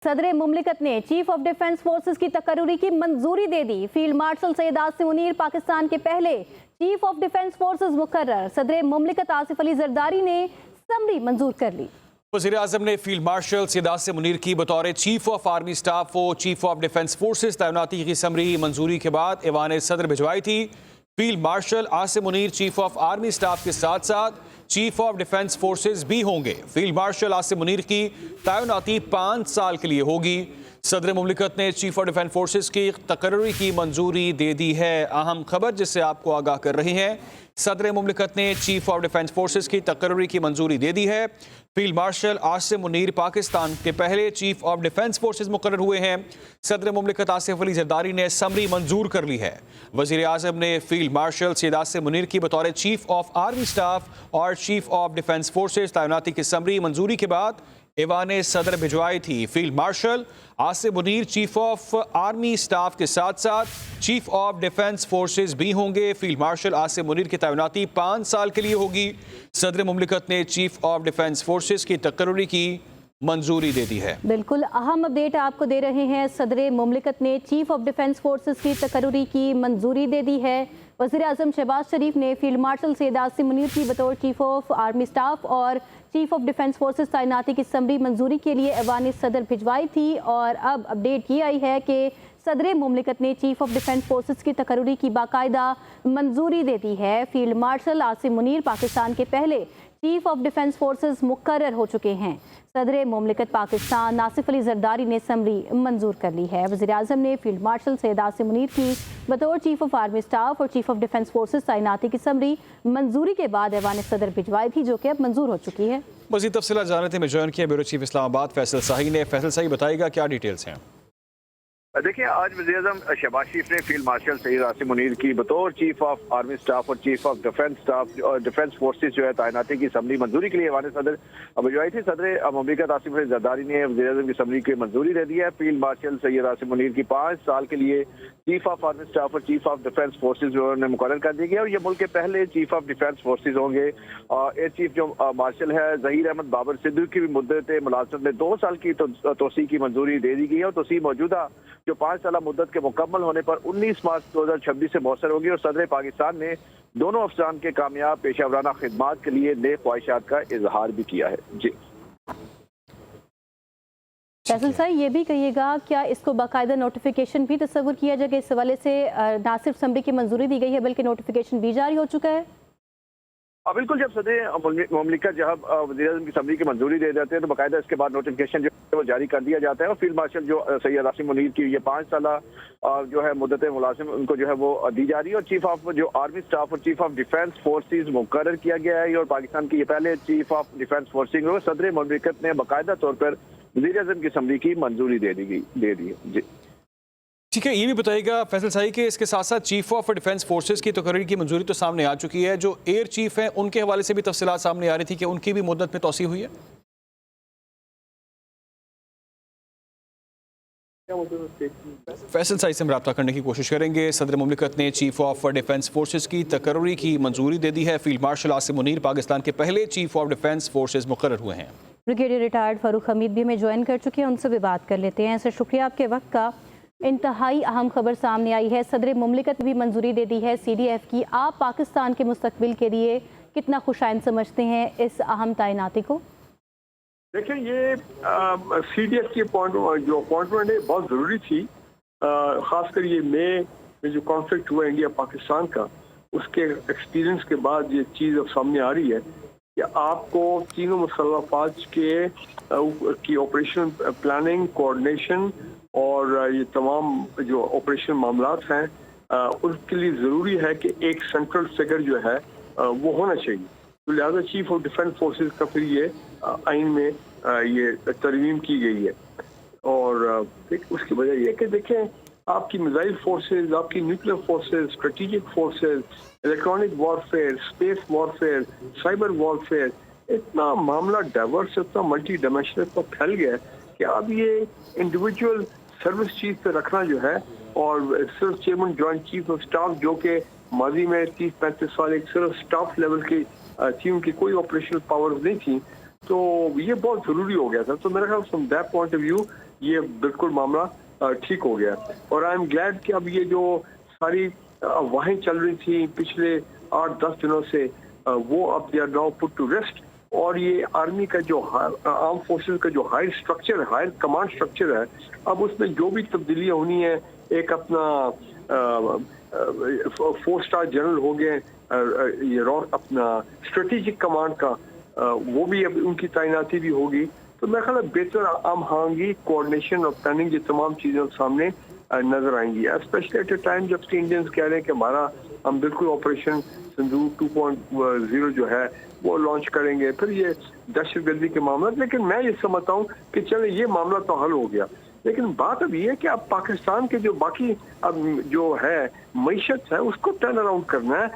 सदर मुमलिकत ने chief of defence forces की तकर्रुरी की मंजूरी दे दी। फील्ड मार्शल सैयद आसिम मुनीर पाकिस्तान के पहले चीफ ऑफ डिफेंस फोर्सेस मुकर्रर। सदर मुमलिकत आसिफ अली जरदारी ने समरी मंजूर कर ली। वज़ीर आज़म ने फील्ड मार्शल सैयद आसिम मुनीर की बतौर चीफ ऑफ आर्मी स्टाफ व चीफ ऑफ डिफेंस फोर्सेस तैनाती की समरी मंजूरी के बाद ऐवान सदर भिजवाई थी। Field marshal Asim Munir chief of army staff के साथ साथ चीफ ऑफ डिफेंस फोर्सेस भी होंगे। फील्ड मार्शल आसिम मुनीर की तैनाती 5 साल के लिए होगी। सदर मुमलिकत ने चीफ ऑफ डिफेंस फोर्सेस की तकर्रुरी की मंजूरी दे दी है। अहम खबर जिससे आपको आगाह कर रही हैं, सदर मुमलिकत ने चीफ ऑफ डिफेंस फोर्सेस की तकर्रुरी की मंजूरी दे दी है। फील्ड मार्शल आसिम मुनीर पाकिस्तान के पहले चीफ ऑफ डिफेंस फोर्सेस मुकर्रर हुए हैं। सदर मुमलिकत आसिफ अली जरदारी ने समरी मंजूर कर ली है। वज़ीर आज़म ने फील्ड मार्शल सैयद आसिम मुनीर की बतौर चीफ ऑफ आर्मी स्टाफ और चीफ ऑफ डिफेंस फोर्सेस तैनाती की समरी मंजूरी के बाद ऐवान सदर भिजवाई थी। Field marshal Asim Munir chief of army staff के साथ साथ चीफ ऑफ डिफेंस फोर्सेस भी होंगे। फील्ड मार्शल आसिम मुनीर की तैनाती 5 साल के लिए होगी। सदर मुमलिकत ने चीफ ऑफ डिफेंस फोर्सेस की तकर्रुरी की मंजूरी दे दी है। बिल्कुल अहम अपडेट आपको दे रहे हैं। सदर मुमलिकत ने चीफ ऑफ डिफेंस फोर्सेस की तकर्रुरी की मंजूरी दे दी है। वज़ीर आज़म शहबाज शरीफ ने फील्ड मार्शल सैयद आसिम मुनीर की बतौर चीफ ऑफ आर्मी स्टाफ और चीफ ऑफ डिफेंस फोर्सेस तैनाती की समरी मंजूरी के लिए ऐवान सदर भिजवाई थी और अब अपडेट ये आई है कि सदर मुमलिकत ने चीफ ऑफ डिफेंस फोर्सेस की तकर्रुरी की बाकायदा मंजूरी दे दी है। फील्ड मार्शल आसिम मुनीर पाकिस्तान के पहले चीफ ऑफ डिफेंस फोर्सेस मुकर्रर हो चुके हैं। सदर मुमलिकत पाकिस्तान आसिफ अली जरदारी ने समरी मंजूर कर ली है। वज़ीर आज़म ने फील्ड मार्शल सैयद आसिम मुनीर की बतौर चीफ ऑफ आर्मी स्टाफ और चीफ ऑफ डिफेंस फोर्सेस तैनाती की समरी मंजूरी के बाद ऐवान सदर भिजवाई थी, जो कि अब मंजूर हो चुकी है। मज़ीद तफसीलात जानने थे मैं ज्वाइन किया ब्यूरो चीफ इस्लामाबाद फैसल शाही ने। फैसल शाही बताएगा क्या डिटेल्स हैं। देखिए, आज वज़ीर-ए-आज़म शहबाज शरीफ ने फील्ड मार्शल सैयद आसिम मुनीर की बतौर चीफ ऑफ आर्मी स्टाफ और चीफ ऑफ डिफेंस स्टाफ और डिफेंस फोर्सेस जो है तैनाती की समरी मंजूरी के लिए ऐवान सदर भिजवाई थी। सदर मुमलिकत आसिफ अली जरदारी ने वज़ीर-ए-आज़म की समरी की मंजूरी दे दी है। फील्ड मार्शल सैयद आसिम मुनीर की 5 साल के लिए चीफ ऑफ आर्मी स्टाफ और चीफ ऑफ डिफेंस फोर्सेज जो उन्होंने मुकर्रर कर दी गया और ये मुल्क के पहले चीफ ऑफ डिफेंस फोर्सेज होंगे। एयर चीफ जो मार्शल है ज़हीर अहमद बाबर सिद्दीकी की भी मुद्दत मुलाजमत में 2 साल की तोसी की मंजूरी दे दी गई है और तोसी मौजूदा जो 5 साल मुद्दत के मुकम्मल होने पर 19 मार्च 2026 से मौसर होगी और सदर पाकिस्तान ने दोनों अफसरान के कामयाब पेशावराना खिदमात के लिए नेक ख्वाहिशात का इजहार भी किया है। जी फैसल साहब, ये भी कहिएगा क्या इसको बाकायदा नोटिफिकेशन भी तस्वुर किया जाएगा? इस हवाले से ना सिर्फ समरी की मंजूरी दी गई है बल्कि नोटिफिकेशन भी जारी हो चुका है। बिल्कुल, जब सदर मुमलिकत जब वज़ीर-ए-आज़म की समरी की मंजूरी दे देते हैं तो बाकायदा इसके बाद नोटिफिकेशन जो है वो जारी कर दिया जाता है और फील्ड मार्शल जो सैयद आसिम मुनीर की ये 5 साल जो है मुद्दत मुलाजिम उनको जो है वो दी जा रही है और चीफ ऑफ जो आर्मी स्टाफ और चीफ ऑफ डिफेंस फोर्सेज मुकर्रर किया गया है और पाकिस्तान की ये पहले चीफ ऑफ डिफेंस फोर्सिंग हो। सदर मुमलिकत ने बाकायदा तौर पर वज़ीर-ए-आज़म की समरी की मंजूरी दे दी है। जी ठीक है, ये भी बताइएगा फैसल शाही के इसके साथ साथ चीफ ऑफ डिफेंस फोर्सेस की तकर्रुरी की मंजूरी तो सामने आ चुकी है, जो एयर चीफ हैं उनके हवाले से भी तफसीलात सामने आ रही थी कि उनकी भी मुद्दत में तोसी हुई है। फैसल शाही से हम रब्ता करने की कोशिश करेंगे। सदर मुमलिकत ने चीफ ऑफ डिफेंस फोर्सेस की तकर्रुरी की मंजूरी दे दी है। फील्ड मार्शल आसिम मुनीर पाकिस्तान के पहले चीफ ऑफ डिफेंस फोर्सेस मुकर्रर हुए हैं। ब्रिगेडियर रिटायर्ड फारूक हमीद भी हमें ज्वाइन कर चुके हैं, उनसे भी बात कर लेते हैं। सर, शुक्रिया आपके वक्त का। इंतहाई अहम खबर सामने आई है, सदर मुमलिकत भी मंजूरी दे दी है CDF की। आप पाकिस्तान के मुस्तकबिल के लिए कितना खुशाइन समझते हैं इस अहम तैनाती को? देखिए, ये CDF की जो अपॉइंटमेंट है बहुत ज़रूरी थी। ख़ासकर ये मई में जो कॉन्फ्लिक्ट हुआ इंडिया पाकिस्तान का, उसके एक्सपीरियंस के बाद ये चीज़ अब सामने आ रही है कि आपको तीनों मुसल्लह फ़ौज की ऑपरेशन प्लानिंग, कोऑर्डिनेशन और ये तमाम जो ऑपरेशन मामलात हैं उसके लिए ज़रूरी है कि एक सेंट्रल फिगर जो है वो होना चाहिए। तो लिहाजा चीफ ऑफ डिफेंस फोर्सेस का फिर ये आइन में ये तरमीम की गई है और उसकी वजह यह कि देखें, आपकी मिसाइल फोर्सेस, आपकी nuclear forces, strategic forces, electronic warfare, space warfare, cyber warfare, इतना मामला डाइवर्स, इतना मल्टी डायमेंशनल इतना फैल गया है कि अब ये इंडिविजुअल सर्विस चीफ पे रखना जो है और सिर्फ chairman joint chief of staff जो कि माजी में 30-35 साल एक सिर्फ स्टाफ लेवल की थी, उनकी कोई ऑपरेशनल पावर्स नहीं थी, तो ये बहुत ज़रूरी हो गया था। तो मेरा ख्याल from that point of view ये बिल्कुल मामला ठीक हो गया। और आई एम ग्लैड कि अब ये जो सारी अफवाहें चल रही थी पिछले 8-10 दिनों से, वो अब they are now put to rest. और ये आर्मी का जो आर्म फोर्सेस का जो हायर स्ट्रक्चर है, हायर कमांड स्ट्रक्चर है, अब उसमें जो भी तब्दीलियां होनी है, एक अपना 4 स्टार जनरल हो गए, ये अपना स्ट्रेटेजिक कमांड का वो भी अब उनकी तैनाती भी होगी। तो मैं ख्याल बेहतर आम हांगी कोऑर्डिनेशन और प्लानिंग, ये तमाम चीजें सामने नजर आएंगी, स्पेशली एट ए टाइम जब इंडियंस कह रहे हैं कि हमारा हम बिल्कुल ऑपरेशन सिंदूर 2.0 जो है वो लॉन्च करेंगे। फिर ये दहशतगर्दी के मामला, लेकिन मैं ये समझता हूँ कि चले ये मामला तो हल हो गया, लेकिन बात अब ये है कि अब पाकिस्तान के जो बाकी अब जो है मईशत है उसको टर्न अराउंड करना है।